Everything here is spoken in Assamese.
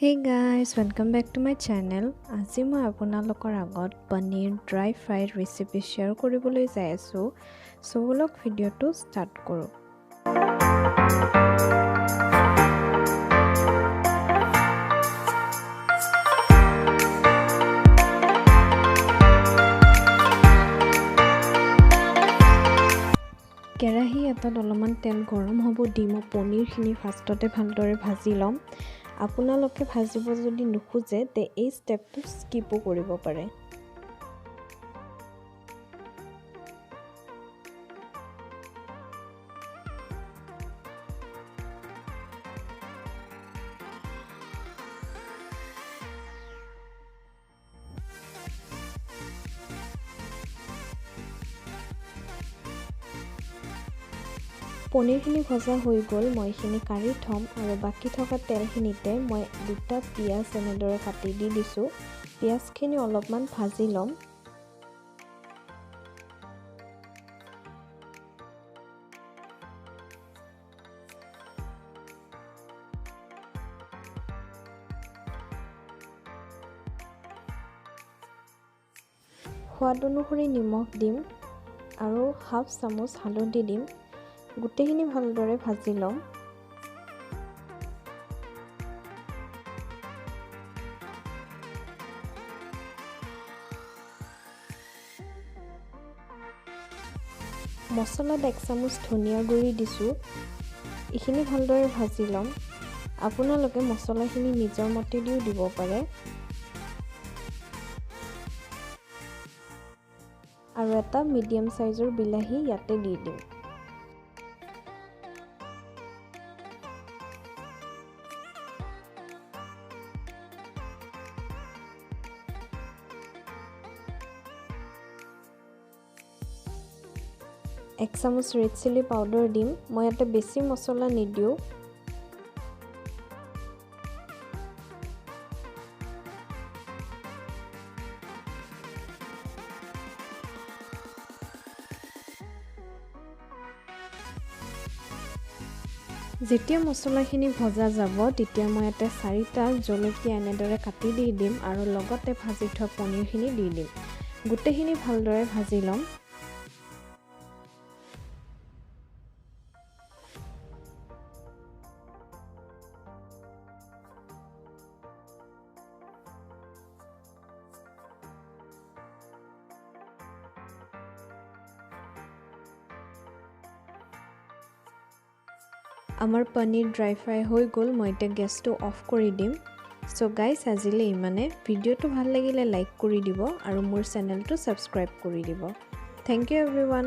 Hey guys, welcome back to my channel. আজি মই আপোনালোকৰ আগত paneer dry fried recipe share কৰিবলৈ যাই আছো। সো বলক ভিডিওটো ষ্টাৰ্ট কৰো। কেৰাহী এটাত অলপমান তেল গৰম হ'ব দি মই পনীৰখিনি ফাৰ্ষ্টতে ভালদৰে ভাজি ল'ম। আপোনালোকে ভাজিব যদি নুখুজে তে এই ষ্টেপটো স্কিপো কৰিব পাৰে। পনীৰখিনি ভজা হৈ গ'ল, মই এইখিনি কাঢ়ি থ'ম আৰু বাকী থকা তেলখিনিতে মই দুটা পিয়াজ এনেদৰে কাটি দি দিছোঁ। পিয়াজখিনি অলপমান ভাজি ল'ম। সোৱাদ অনুসৰি নিমখ দিম আৰু হাফ চামুচ হালধি দিম। গোটেইখিনি ভালদৰে ভাজি ল'ম। মছলাত 1 চামুচ ধনিয়া গুড়ি দিছোঁ। এইখিনি ভালদৰে ভাজি ল'ম। আপোনালোকে মছলাখিনি নিজৰ মতে দিও দিব পাৰে। আৰু এটা মিডিয়াম সাইজৰ বিলাহী ইয়াতে দি দিম। এক চামুচ ৰেড চিলি পাউডাৰ দিম। মই ইয়াতে বেছি মছলা নিদিওঁ। যেতিয়া মছলাখিনি ভজা যাব তেতিয়া মই ইয়াতে 4টা জলকীয়া এনেদৰে কাটি দি দিম আৰু লগতে ভাজি থোৱা পনীৰখিনি দি দিম। গোটেইখিনি ভালদৰে ভাজি ল'ম। আমাৰ পনীৰ ড্ৰাই ফ্ৰাই হৈ গ'ল, মই এতিয়া গেছটো অফ কৰি দিম। সো গাইজ আজিলে ইমানে। ভিডিওটো ভাল লাগিলে লাইক কৰি দিব আৰু মোৰ চেনেলটো সাবস্ক্ৰাইব কৰি দিব। Thank you everyone.